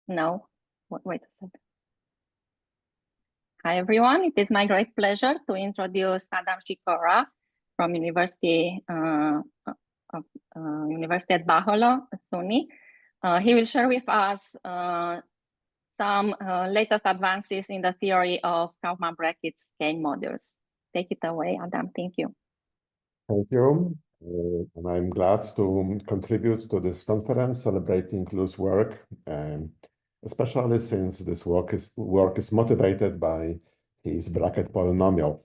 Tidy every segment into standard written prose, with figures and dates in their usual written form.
No, wait a second. Hi, everyone. It is my great pleasure to introduce Adam Sikora from University University at Baholo, SUNY. He will share with us some latest advances in the theory of Kauffman bracket Skein modules. Take it away, Adam. Thank you. Thank you. And I'm glad to contribute to this conference celebrating Lou's work, especially since this work is motivated by his bracket polynomial.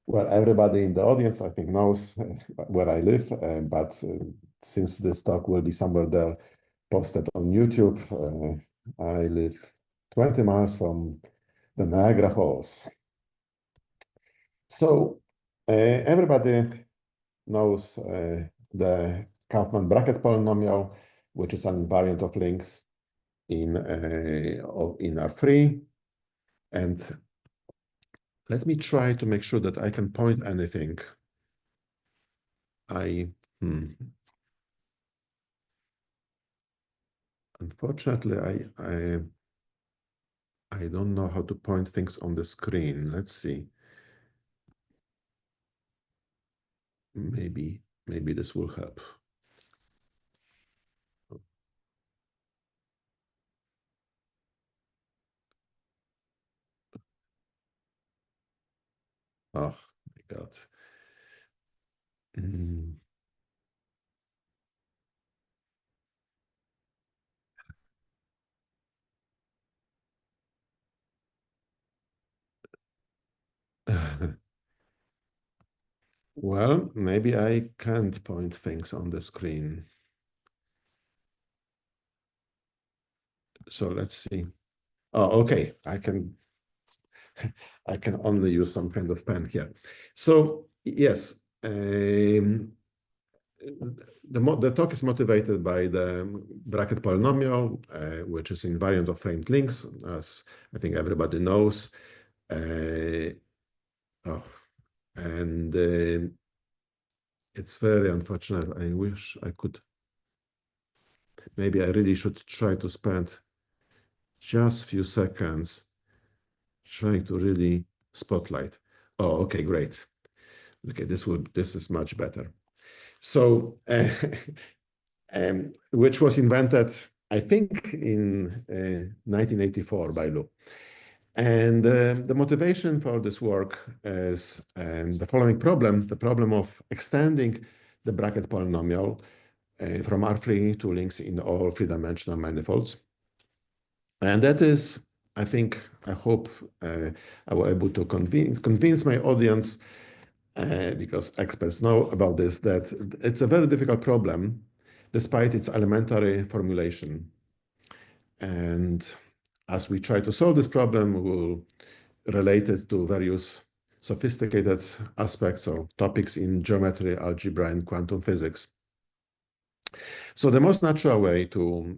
Well, everybody in the audience, I think, knows where I live, but since this talk will be somewhere there posted on YouTube, I live 20 miles from the Niagara Falls. So everybody knows the Kauffman bracket polynomial, which is an invariant of links in R3. And let me try to make sure that I can point anything. Unfortunately, I don't know how to point things on the screen. Let's see. Maybe this will help. Oh my God. Well, maybe I can't point things on the screen. So let's see. Oh, okay. I can only use some kind of pen here. So yes, the talk is motivated by the bracket polynomial, which is invariant of framed links, as I think everybody knows. It's very unfortunate. I wish I could. Maybe I really should try to spend just a few seconds trying to really spotlight. Oh, okay, great. Okay, this is much better. So, which was invented, I think, in 1984 by Lou. And the motivation for this work is the following problem, the problem of extending the bracket polynomial from R3 to links in all three-dimensional manifolds. And that is, I hope I was able to convince my audience, because experts know about this, that it's a very difficult problem, despite its elementary formulation. And as we try to solve this problem, we'll relate it to various sophisticated aspects or topics in geometry, algebra, and quantum physics. So the most natural way to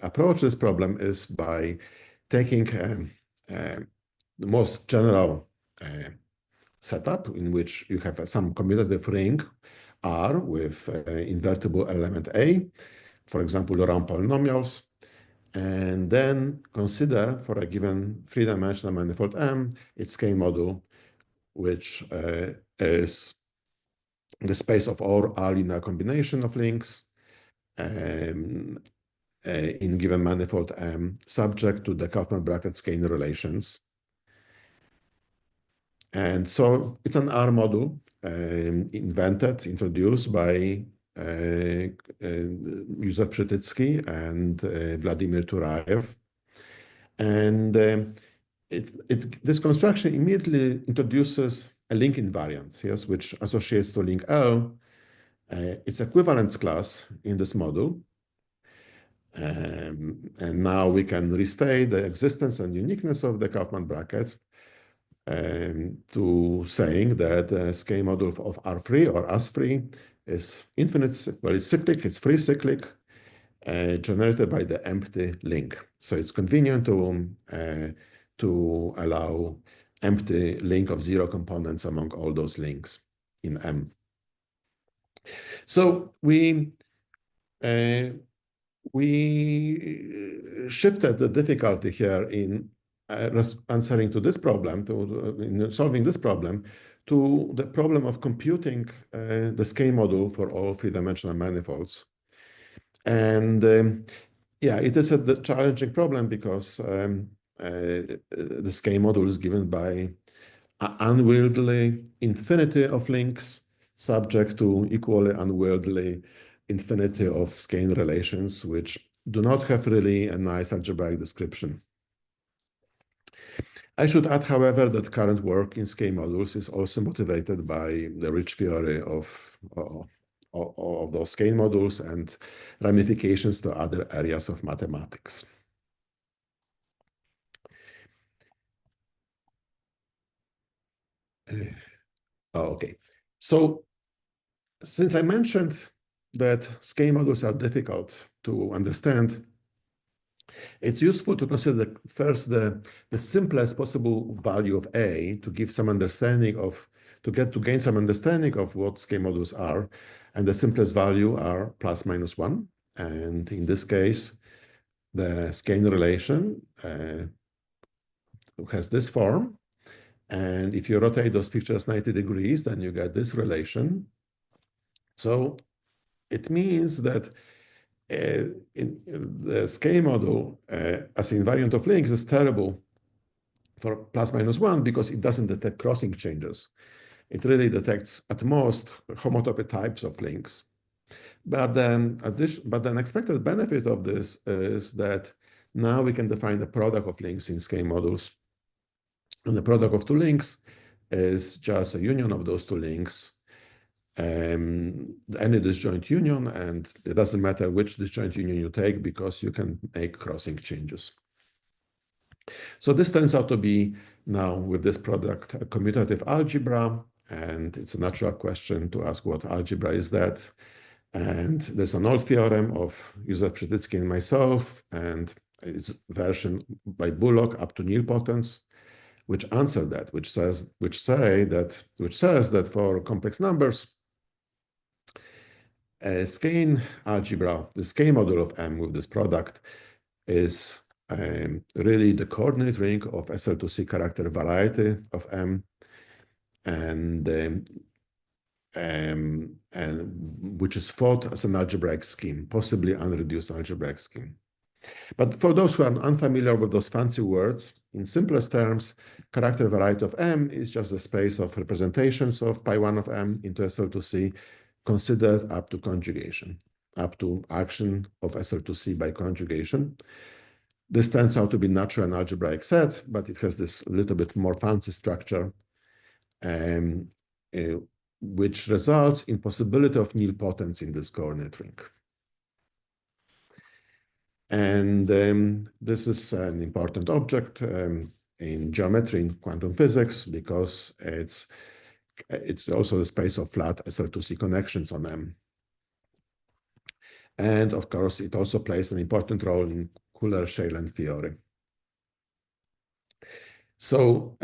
approach this problem is by taking the most general setup in which you have some commutative ring R with invertible element A, for example, Laurent polynomials, and then consider for a given three-dimensional manifold M its Skein module, which is the space of all R linear combination of links in given manifold M, subject to the Kauffman bracket Skein relations. And so it's an R module introduced by Józef Przytycki and Vladimir Turaev. And this construction immediately introduces a link invariant, yes, which associates to link L its equivalence class in this module. And now we can restate the existence and uniqueness of the Kauffman bracket to saying that the Skein module of R3 or AS3 is infinite, well, it's cyclic, it's free cyclic, generated by the empty link. So it's convenient to allow empty link of zero components among all those links in M. So we we shifted the difficulty here in answering to this problem, in solving this problem, to the problem of computing the Skein module for all three-dimensional manifolds. And yeah, it is a challenging problem because the Skein module is given by an unwieldy infinity of links subject to equally unwieldy infinity of Skein relations, which do not have really a nice algebraic description. I should add, however, that current work in Skein modules is also motivated by the rich theory of those Skein modules and ramifications to other areas of mathematics. Okay, so since I mentioned that Skein modules are difficult to understand, it's useful to consider first the simplest possible value of A to give some understanding of, to gain some understanding of what Skein modules are. And the simplest value are plus minus 1. And in this case, the Skein relation has this form. And if you rotate those pictures 90 degrees, then you get this relation. So it means that in the Skein module as invariant of links is terrible for plus minus 1 because it doesn't detect crossing changes. It really detects at most homotopy types of links. But then expected benefit of this is that now we can define the product of links in Skein modules. And the product of two links is just a union of those two links, any disjoint union, and it doesn't matter which disjoint union you take because you can make crossing changes. So this turns out to be now with this product a commutative algebra, and it's a natural question to ask what algebra is that. And there's an old theorem of Józef Przytycki and myself, and its version by Bullock up to nilpotence, which answer that, which says that for complex numbers, a Skein algebra, the Skein module of M with this product is really the coordinate ring of SL2C character variety of M, and which is thought as an algebraic scheme, possibly unreduced algebraic scheme. But for those who are unfamiliar with those fancy words, in simplest terms, character variety of M is just a space of representations of pi1 of M into SL2C considered up to conjugation, up to action of SL2C by conjugation. This turns out to be natural and algebraic set, but it has this little bit more fancy structure, which results in possibility of nilpotence in this coordinate ring. And this is an important object in geometry, in quantum physics, because it's also the space of flat SL2C connections on M. And of course, it also plays an important role in Euler-Shailen theory. So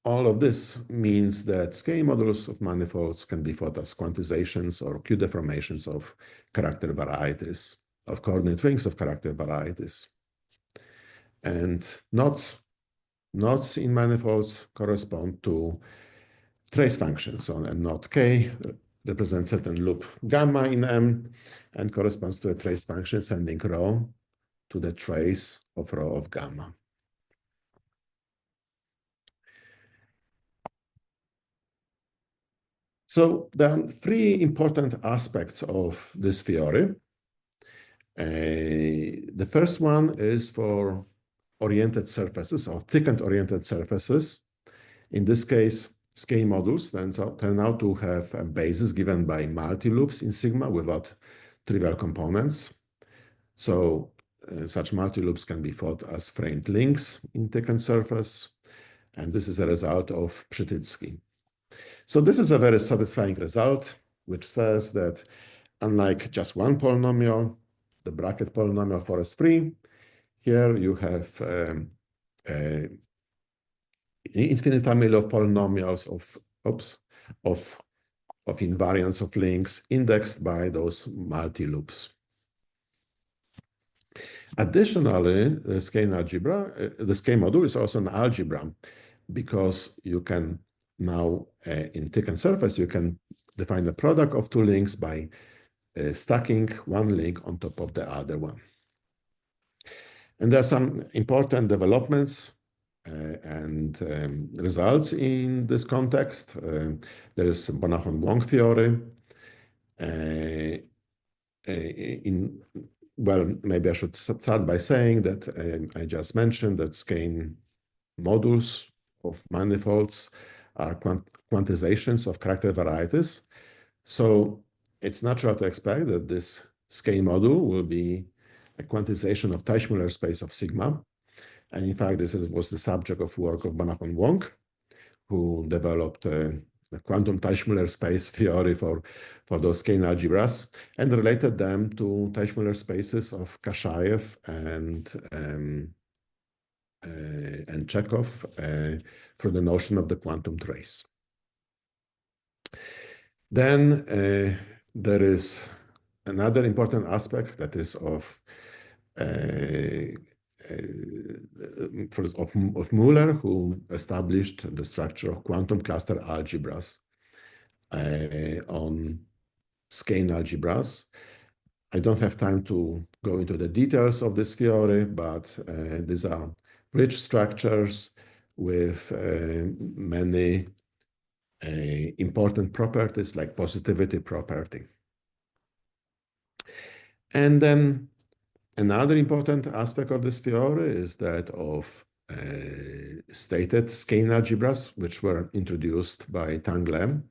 all of this means that Skein modules of manifolds can be thought as quantizations or Q deformations of character varieties, of coordinate rings of character varieties. And knots in manifolds correspond to trace functions. So a knot K represents certain loop gamma in M and corresponds to a trace function sending rho to the trace of rho of gamma. So there are three important aspects of this theory. The first one is for oriented surfaces or thickened oriented surfaces. In this case, Skein modules turn out to have a basis given by multi-loops in sigma without trivial components. So such multi-loops can be thought as framed links in thickened surface. And this is a result of Przytycki. So this is a very satisfying result, which says that unlike just one polynomial, the bracket polynomial forest free, here you have an infinite family of polynomials of invariance of links indexed by those multi-loops. Additionally, the Skein algebra, the Skein module is also an algebra because you can now, in thickened surface, you can define the product of two links by stacking one link on top of the other one. And there are some important developments and results in this context. There is Bonahon-Wong theory. Well, maybe I should start by saying that I just mentioned that Skein modules of manifolds are quantizations of character varieties. So it's natural to expect that this Skein module will be a quantization of Teichmüller space of sigma. And in fact, this was the subject of work of Bonahon-Wong, who developed a quantum Teichmüller space theory for those Skein algebras and related them to Teichmüller spaces of Kashayev and Chekhov through the notion of the quantum trace. Then there is another important aspect that is of Müller, who established the structure of quantum cluster algebras on Skein algebras. I don't have time to go into the details of this theory, but these are rich structures with many important properties like positivity property. And then another important aspect of this theory is that of stated Skein algebras, which were introduced by Tang Lem,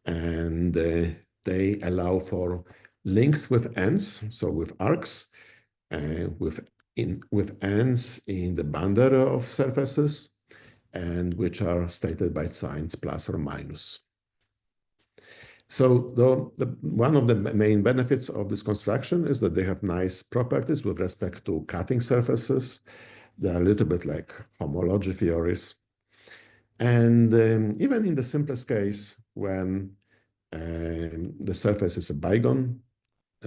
and they allow for links with ends, so with arcs, with ends in the boundary of surfaces, and which are stated by signs plus or minus. So one of the main benefits of this construction is that they have nice properties with respect to cutting surfaces. They are a little bit like homology theories. And even in the simplest case, when the surface is a Bigon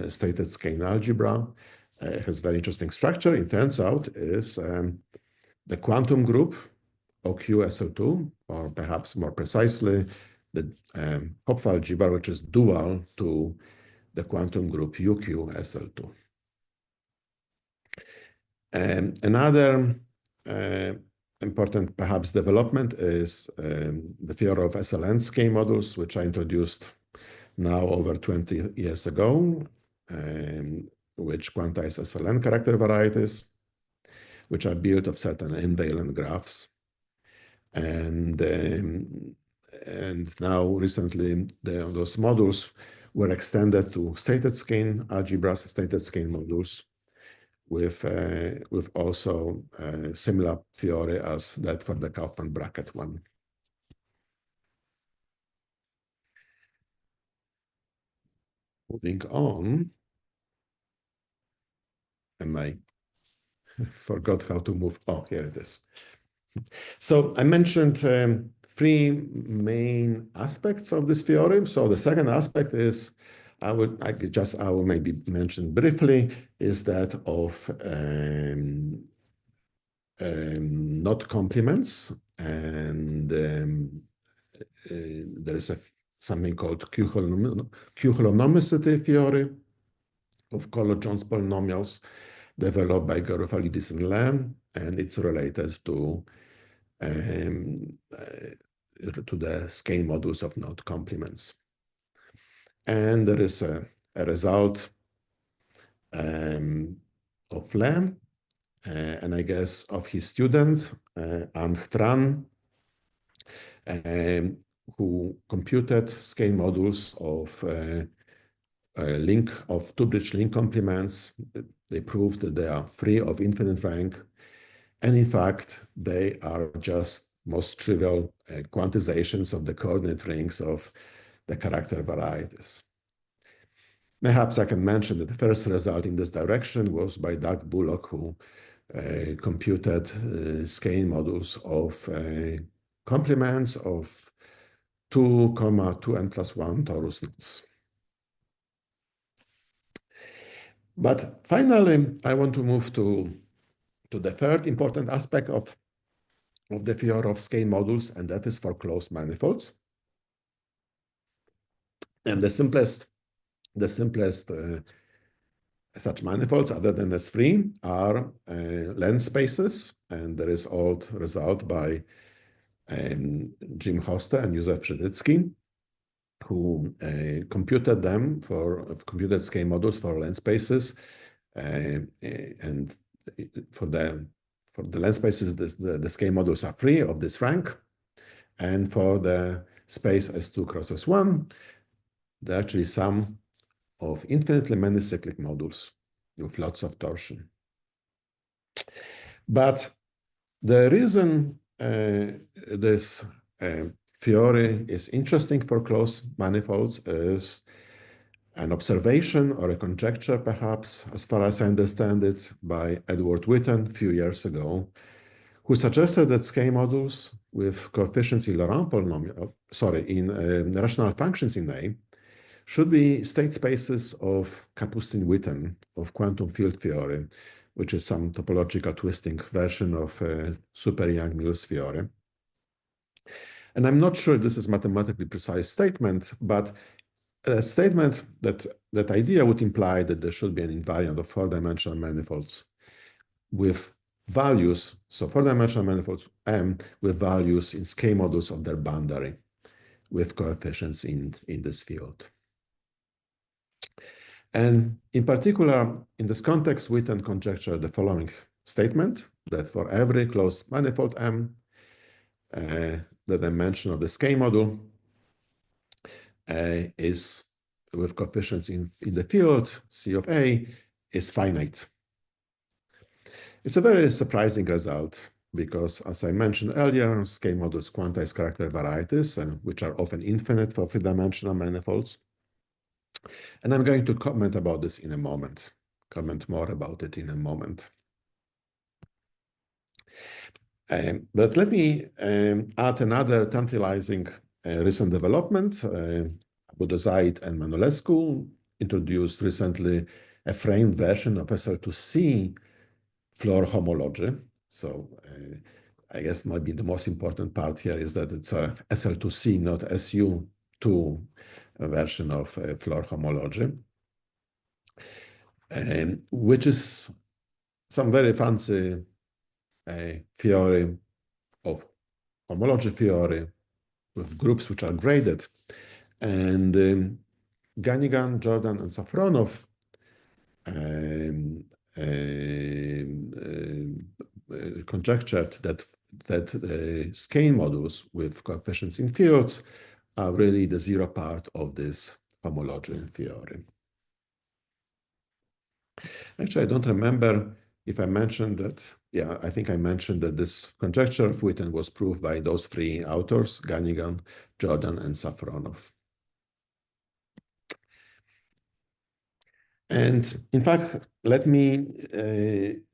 stated Skein algebra, it has very interesting structure. It turns out is the quantum group OQ-SL2, or perhaps more precisely, the Hopf algebra, which is dual to the quantum group UQ-SL2. Another important, perhaps, development is the theory of SLN Skein modules, which I introduced now over 20 years ago, which quantize SLN character varieties, which are built of certain invariant graphs. And now recently, those modules were extended to stated Skein algebras, stated Skein modules, with also a similar theory as that for the Kauffman bracket one. Moving on, and I forgot how to move. Oh, here it is. So I mentioned three main aspects of this theory. So the second aspect is, I will maybe mention briefly, is that of knot complements, and there is something called Q-holonomicity theory of Color-Jones polynomials developed by Garofalidis and Lam, and it's related to the Skein modules of knot complements. And there is a result of Lam, and I guess of his student, Anh Tran, who computed Skein modules of two-bridge link complements. They proved that they are free of infinite rank. And in fact, they are just most trivial quantizations of the coordinate rings of the character varieties. Perhaps I can mention that the first result in this direction was by Doug Bullock, who computed Skein modules of complements of 2, 2n plus 1 torus knots. But finally, I want to move to the third important aspect of the theory of Skein modules, and that is for closed manifolds. And the simplest such manifolds, other than S3, are length spaces, and there is old result by Jim Hoster and Józef Przedycki, who computed Skein modules for length spaces, and for the length spaces, the Skein modules are free of this rank, and for the space S2 cross S1, they're actually sum of infinitely many cyclic modules with lots of torsion. But the reason this theory is interesting for closed manifolds is an observation or a conjecture, perhaps, as far as I understand it, by Edward Witten a few years ago, who suggested that Skein modules with coefficients in Laurent polynomial, in rational functions in A, should be state spaces of Kapustin-Witten of quantum field theory, which is some topological twisting version of super Young-Mills theory. And I'm not sure this is mathematically precise statement, but a statement that idea would imply that there should be an invariant of four-dimensional manifolds with values, so four-dimensional manifolds M with values in Skein modules of their boundary with coefficients in this field. And in particular, in this context, Witten conjectured the following statement, that for every closed manifold M, the dimension of the Skein module is with coefficients in the field, C of A, is finite. It's a very surprising result because, as I mentioned earlier, Skein modules quantize character varieties, which are often infinite for three-dimensional manifolds. And I'm going to comment about this in a moment, comment more about it in a moment. But let me add another tantalizing recent development. Budozaid and Manolescu introduced recently a framed version of SL2C floor homology. So I guess maybe the most important part here is that it's a SL2C, not SU2 version of floor homology, which is some very fancy theory of homology theory with groups which are graded. And Ganigan, Jordan, and Safronov conjectured that Skein modules with coefficients in fields are really the zero part of this homology theory. Actually, I don't remember if I mentioned that. Yeah, I think I mentioned that this conjecture of Witten was proved by those three authors, Ganigan, Jordan, and Safronov. And in fact, let me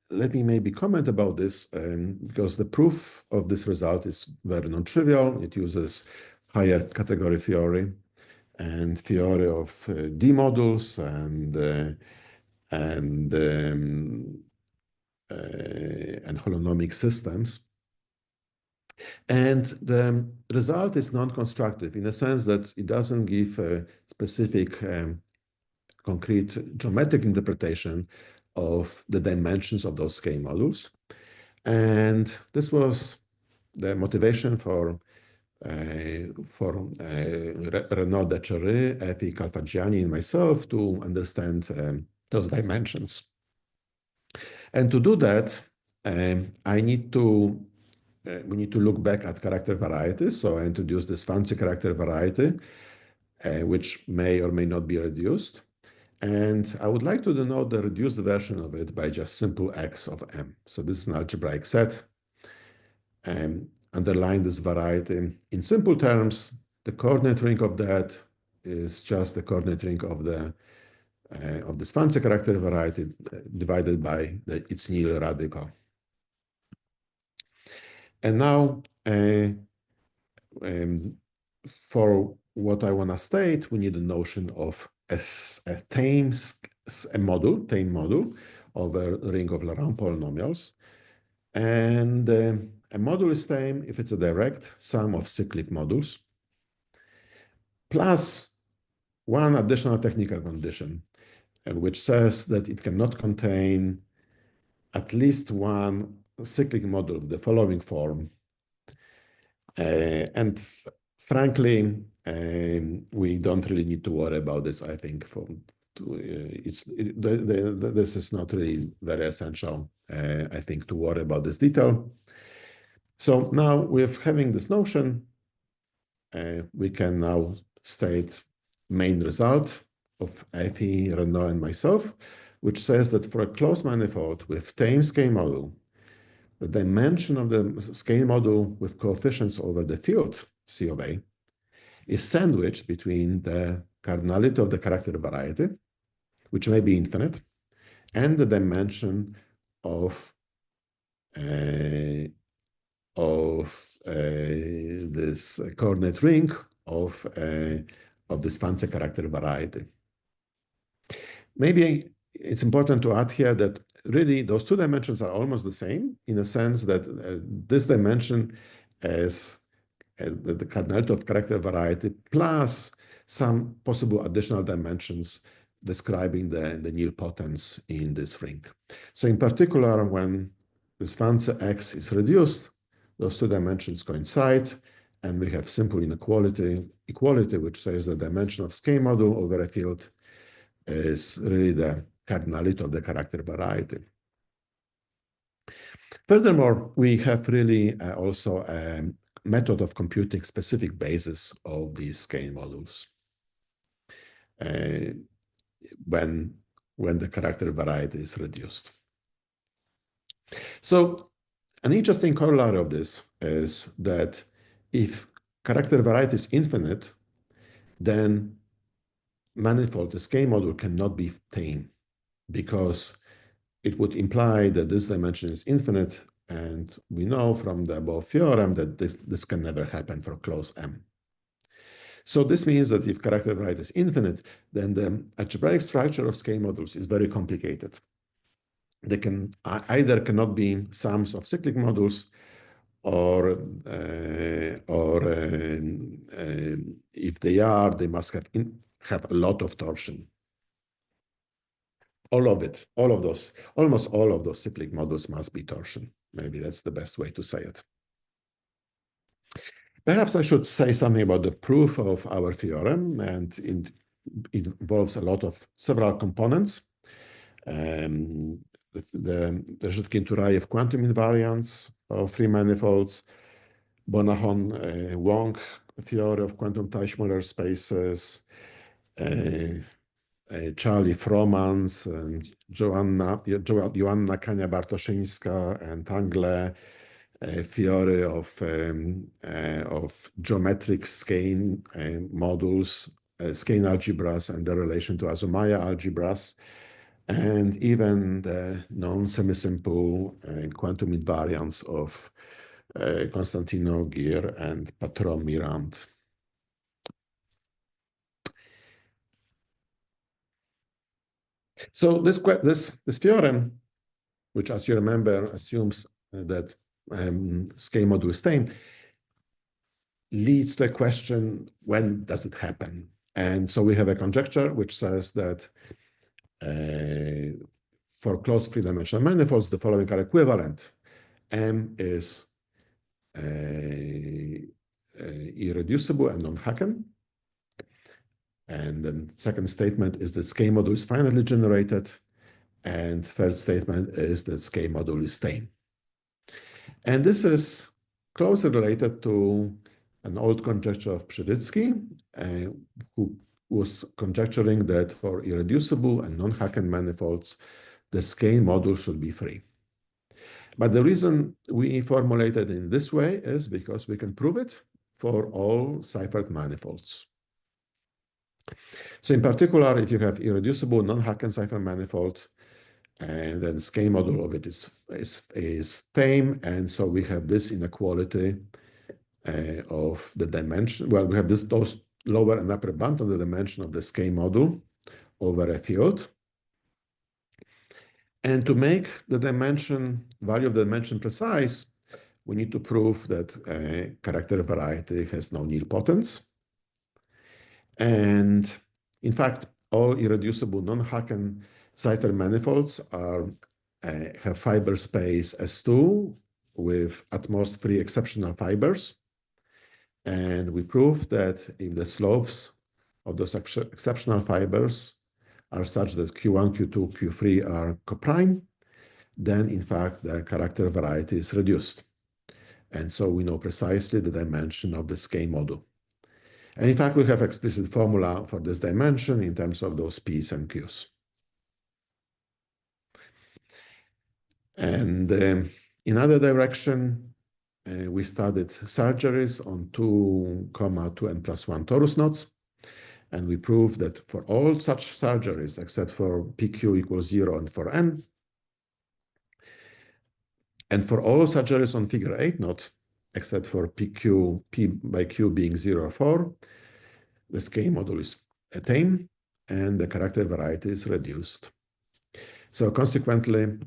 maybe comment about this because the proof of this result is very non-trivial. It uses higher category theory and theory of D modules and holonomic systems. And the result is non-constructive in the sense that it doesn't give a specific concrete geometric interpretation of the dimensions of those Skein modules. And this was the motivation for Renaud Dechery, Effie Calfagiani, and myself to understand those dimensions. And to do that, we need to look back at character varieties. So I introduced this fancy character variety, which may or may not be reduced. And I would like to denote the reduced version of it by just simple X of M. So this is an algebraic set. Underline this variety. In simple terms, the coordinate ring of that is just the coordinate ring of this fancy character variety divided by its nil radical. And now, for what I want to state, we need a notion of a tame a module, tame module, over a ring of Laurent polynomials. And a module is tame if it's a direct sum of cyclic modules, plus one additional technical condition, which says that it cannot contain at least one cyclic module of the following form. And frankly, we don't really need to worry about this, I think. This is not really very essential, I think, to worry about this detail. So now with having this notion, we can now state main result of Effie, Renaud, and myself, which says that for a closed manifold with tame Skein module, the dimension of the Skein module with coefficients over the field C of A is sandwiched between the cardinality of the character variety, which may be infinite, and the dimension of this coordinate ring of this fancy character variety. Maybe it's important to add here that really those two dimensions are almost the same in the sense that this dimension is the cardinality of character variety plus some possible additional dimensions describing the nilpotence in this ring. So in particular, when this fancy X is reduced, those two dimensions coincide, and we have simple inequality, which says the dimension of Skein module over a field is really the cardinality of the character variety. Furthermore, we have really also a method of computing specific bases of these Skein modules when the character variety is reduced. So an interesting corollary of this is that if character variety is infinite, then manifold, the Skein module cannot be tame because it would imply that this dimension is infinite, and we know from the above theorem that this can never happen for closed M. So this means that if character variety is infinite, then the algebraic structure of Skein modules is very complicated. They can either cannot be sums of cyclic modules, or if they are, they must have a lot of torsion. Almost all of those cyclic modules must be torsion. Maybe that's the best way to say it. Perhaps I should say something about the proof of our theorem, and it involves several components. The Rzutkin-Turayev quantum invariance of free manifolds, Bonahon-Wong theory of quantum Teichmuller spaces, Charlie Frommans and Joanna Kania-Bartoszyńska and Tangle theory of geometric Skein modules, Skein algebras and their relation to Azumaya algebras, and even the non-semisimple quantum invariance of Konstantinov, Gir, and Patron Mirand. So this theorem, which, as you remember, assumes that Skein module is tame, leads to a question: when does it happen? And so we have a conjecture which says that for closed three-dimensional manifolds, the following are equivalent. M is irreducible and non-Haken. And then second statement is that Skein module is finitely generated. And third statement is that Skein module is tame. And this is closely related to an old conjecture of Przydycki, who was conjecturing that for irreducible and non-Haken manifolds, the Skein module should be free. But the reason we formulated in this way is because we can prove it for all Seifert manifolds. So in particular, if you have irreducible non-Haken Seifert manifold, and then Skein module of it is tame, and so we have this inequality of the dimension. Well, we have those lower and upper bound on the dimension of the Skein module over a field. And to make the value of the dimension precise, we need to prove that a character variety has no nilpotence. And in fact, all irreducible non-Haken cipher manifolds have fiber space S2 with at most 3 exceptional fibers. And we proved that if the slopes of those exceptional fibers are such that Q1, Q2, Q3 are coprime, then in fact the character variety is reduced. And so we know precisely the dimension of the Skein module. And in fact, we have explicit formula for this dimension in terms of those P's and Q's. And in other direction, we studied surgeries on 2, 2n+1 torus knots. And we proved that for all such surgeries, except for PQ equals 0 and for n, and for all surgeries on figure 8 knot, except for PQ, P by Q being 0 or 4, the Skein module is attained and the character variety is reduced. So consequently,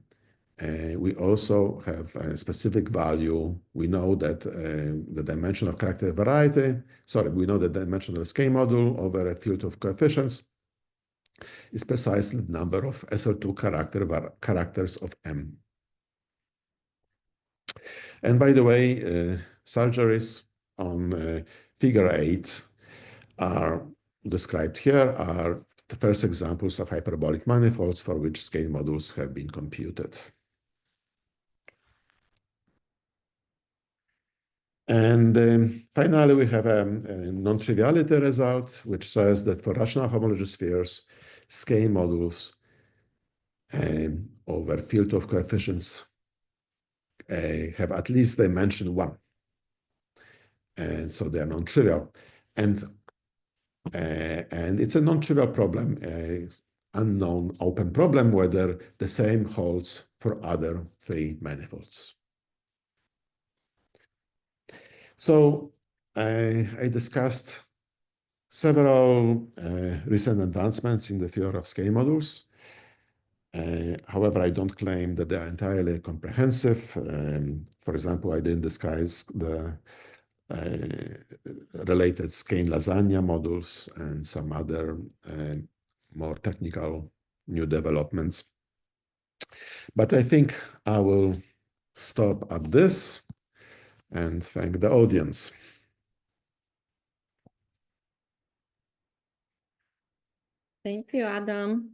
we also have a specific value. We know that the dimension of character variety, we know that the dimension of the Skein module over a field of coefficients is precisely the number of SL2 characters of M. And by the way, surgeries on figure 8 are described here, are the first examples of hyperbolic manifolds for which Skein modules have been computed. And finally, we have a non-triviality result, which says that for rational homology spheres, Skein modules over field of coefficients have at least dimension 1. And so they are non-trivial. And it's a non-trivial problem, an unknown open problem, whether the same holds for other 3 manifolds. So I discussed several recent advancements in the field of Skein modules. However, I don't claim that they are entirely comprehensive. For example, I didn't discuss the related Skein lasagna modules and some other more technical new developments. But I think I will stop at this and thank the audience. Thank you, Adam.